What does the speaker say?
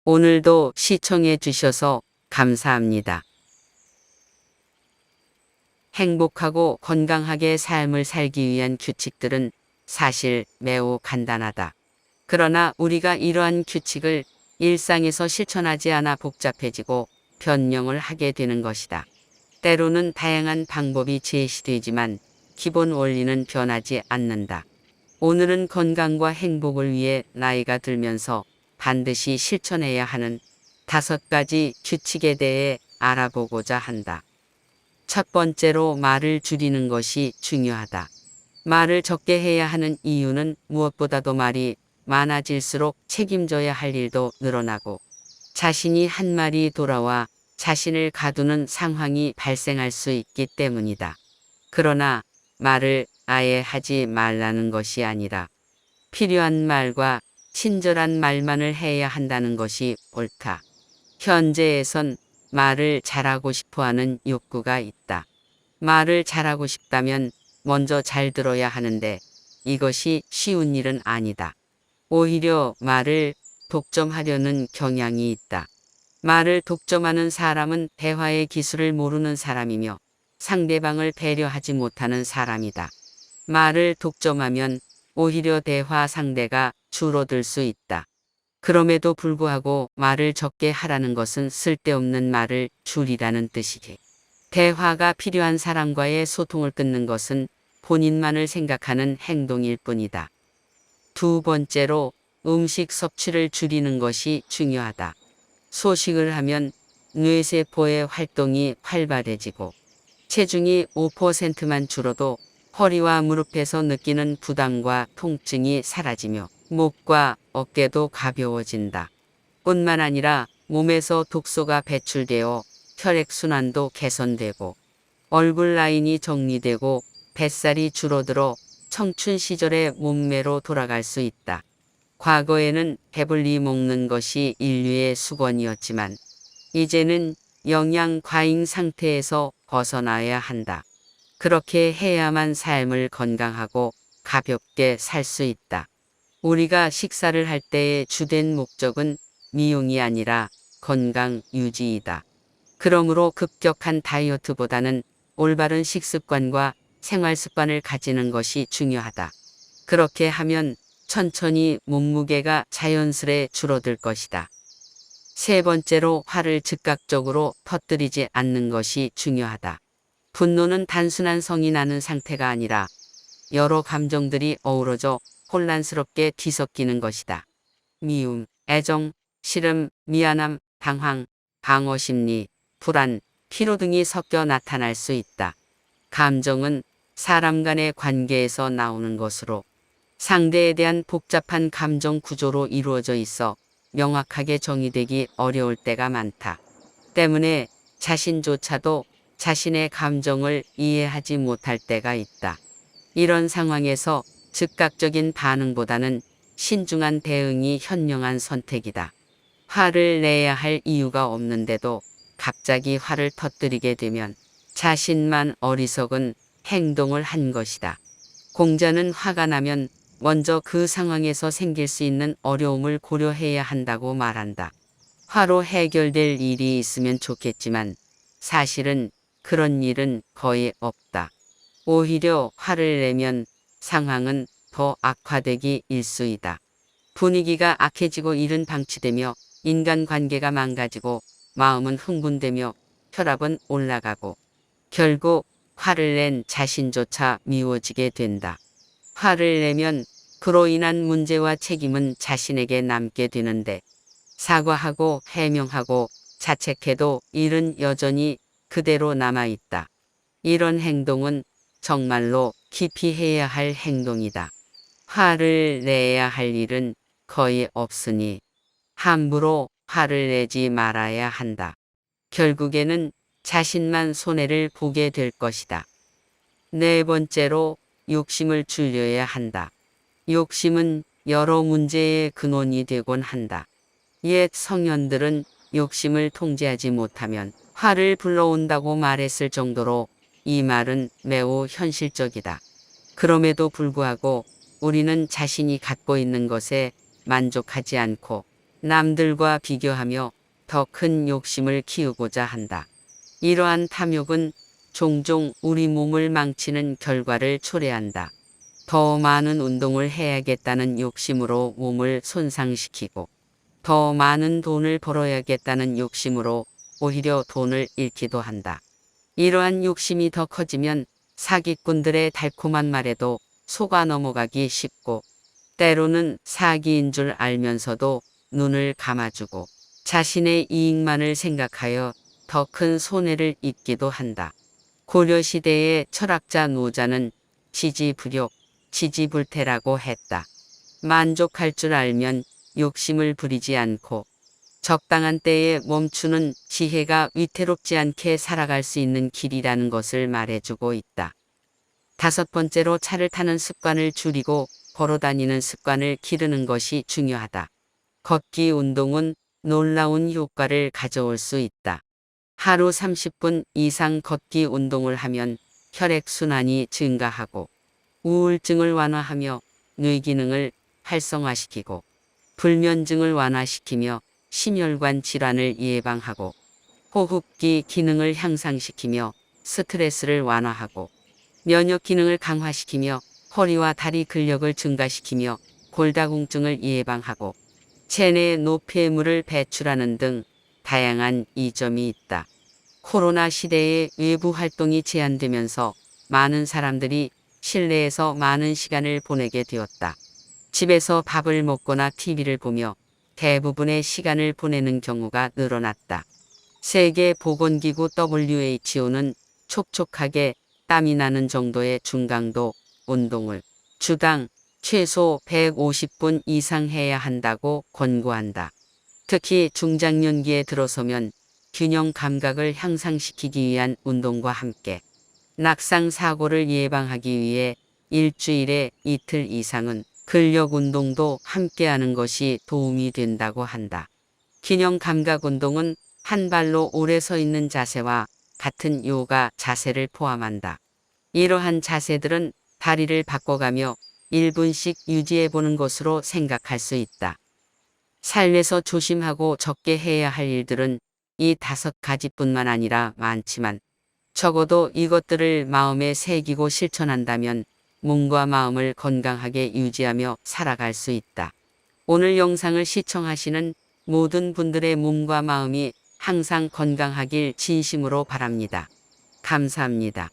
오늘도 시청해 주셔서 감사합니다. 행복하고 건강하게 삶을 살기 위한 규칙들은 사실 매우 간단하다. 그러나 우리가 이러한 규칙을 일상에서 실천하지 않아 복잡해지고 변형을 하게 되는 것이다. 때로는 다양한 방법이 제시되지만 기본 원리는 변하지 않는다. 오늘은 건강과 행복을 위해 나이가 들면서 반드시 실천해야 하는 5가지 규칙에 대해 알아보고자 한다. 첫 번째로 말을 줄이는 것이 중요하다. 말을 적게 해야 하는 이유는 무엇보다도 말이 많아질수록 책임져야 할 일도 늘어나고 자신이 한 말이 돌아와 자신을 가두는 상황이 발생할 수 있기 때문이다. 그러나 말을 아예 하지 말라는 것이 아니라 필요한 말과 친절한 말만을 해야 한다는 것이 옳다. 현재에선 말을 잘하고 싶어하는 욕구가 있다. 말을 잘하고 싶다면 먼저 잘 들어야 하는데 이것이 쉬운 일은 아니다. 오히려 말을 독점하려는 경향이 있다. 말을 독점하는 사람은 대화의 기술을 모르는 사람이며 상대방을 배려하지 못하는 사람이다. 말을 독점하면 오히려 대화 상대가 줄어들 수 있다. 그럼에도 불구하고 말을 적게 하라는 것은 쓸데없는 말을 줄이라는 뜻이지. 대화가 필요한 사람과의 소통을 끊는 것은 본인만을 생각하는 행동일 뿐이다. 두 번째로 음식 섭취를 줄이는 것이 중요하다. 소식을 하면 뇌세포의 활동이 활발해지고 체중이 5%만 줄어도 허리와 무릎에서 느끼는 부담과 통증이 사라지며 목과 어깨도 가벼워진다. 뿐만 아니라 몸에서 독소가 배출되어 혈액순환도 개선되고 얼굴 라인이 정리되고 뱃살이 줄어들어 청춘 시절의 몸매로 돌아갈 수 있다. 과거에는 배불리 먹는 것이 인류의 수건이었지만 이제는 영양 과잉 상태에서 벗어나야 한다. 그렇게 해야만 삶을 건강하고 가볍게 살 수 있다. 우리가 식사를 할 때의 주된 목적은 미용이 아니라 건강 유지이다. 그러므로 급격한 다이어트보다는 올바른 식습관과 생활 습관을 가지는 것이 중요하다. 그렇게 하면 천천히 몸무게가 자연스레 줄어들 것이다. 세 번째로 화를 즉각적으로 터뜨리지 않는 것이 중요하다. 분노는 단순한 성이 나는 상태가 아니라 여러 감정들이 어우러져 혼란스럽게 뒤섞이는 것이다. 미움, 애정, 싫음, 미안함, 당황, 방어심리, 불안, 피로 등이 섞여 나타날 수 있다. 감정은 사람 간의 관계에서 나오는 것으로 상대에 대한 복잡한 감정 구조로 이루어져 있어 명확하게 정의되기 어려울 때가 많다. 때문에 자신조차도 자신의 감정을 이해하지 못할 때가 있다. 이런 상황에서 즉각적인 반응보다는 신중한 대응이 현명한 선택이다. 화를 내야 할 이유가 없는데도 갑자기 화를 터뜨리게 되면 자신만 어리석은 행동을 한 것이다. 공자는 화가 나면 먼저 그 상황에서 생길 수 있는 어려움을 고려해야 한다고 말한다. 화로 해결될 일이 있으면 좋겠지만 사실은 그런 일은 거의 없다. 오히려 화를 내면 상황은 더 악화되기 일쑤이다. 분위기가 악해지고 일은 방치되며 인간관계가 망가지고 마음은 흥분되며 혈압은 올라가고 결국 화를 낸 자신조차 미워지게 된다. 화를 내면 그로 인한 문제와 책임은 자신에게 남게 되는데 사과하고 해명하고 자책해도 일은 여전히 그대로 남아있다. 이런 행동은 정말로 기피해야 할 행동이다. 화를 내야 할 일은 거의 없으니 함부로 화를 내지 말아야 한다. 결국에는 자신만 손해를 보게 될 것이다. 네 번째로 욕심을 줄여야 한다. 욕심은 여러 문제의 근원이 되곤 한다. 옛 성현들은 욕심을 통제하지 못하면 화를 불러온다고 말했을 정도로 이 말은 매우 현실적이다. 그럼에도 불구하고 우리는 자신이 갖고 있는 것에 만족하지 않고 남들과 비교하며 더 큰 욕심을 키우고자 한다. 이러한 탐욕은 종종 우리 몸을 망치는 결과를 초래한다. 더 많은 운동을 해야겠다는 욕심으로 몸을 손상시키고 더 많은 돈을 벌어야겠다는 욕심으로 오히려 돈을 잃기도 한다. 이러한 욕심이 더 커지면 사기꾼들의 달콤한 말에도 속아 넘어가기 쉽고 때로는 사기인 줄 알면서도 눈을 감아주고 자신의 이익만을 생각하여 더 큰 손해를 입기도 한다. 고려시대의 철학자 노자는 지지불욕, 지지불태라고 했다. 만족할 줄 알면 욕심을 부리지 않고 적당한 때에 멈추는 지혜가 위태롭지 않게 살아갈 수 있는 길이라는 것을 말해주고 있다. 5번째로 차를 타는 습관을 줄이고 걸어다니는 습관을 기르는 것이 중요하다. 걷기 운동은 놀라운 효과를 가져올 수 있다. 하루 30분 이상 걷기 운동을 하면 혈액순환이 증가하고 우울증을 완화하며 뇌기능을 활성화시키고 불면증을 완화시키며 심혈관 질환을 예방하고 호흡기 기능을 향상시키며 스트레스를 완화하고 면역 기능을 강화시키며 허리와 다리 근력을 증가시키며 골다공증을 예방하고 체내 노폐물을 배출하는 등 다양한 이점이 있다. 코로나 시대에 외부 활동이 제한되면서 많은 사람들이 실내에서 많은 시간을 보내게 되었다. 집에서 밥을 먹거나 TV를 보며 대부분의 시간을 보내는 경우가 늘어났다. 세계보건기구 WHO는 촉촉하게 땀이 나는 정도의 중강도 운동을 주당 최소 150분 이상 해야 한다고 권고한다. 특히 중장년기에 들어서면 균형 감각을 향상시키기 위한 운동과 함께 낙상 사고를 예방하기 위해 일주일에 이틀 이상은 근력 운동도 함께하는 것이 도움이 된다고 한다. 균형 감각 운동은 한 발로 오래 서 있는 자세와 같은 요가 자세를 포함한다. 이러한 자세들은 다리를 바꿔가며 1분씩 유지해보는 것으로 생각할 수 있다. 삶에서 조심하고 적게 해야 할 일들은 이 5가지뿐만 아니라 많지만 적어도 이것들을 마음에 새기고 실천한다면 몸과 마음을 건강하게 유지하며 살아갈 수 있다. 오늘 영상을 시청하시는 모든 분들의 몸과 마음이 항상 건강하길 진심으로 바랍니다. 감사합니다.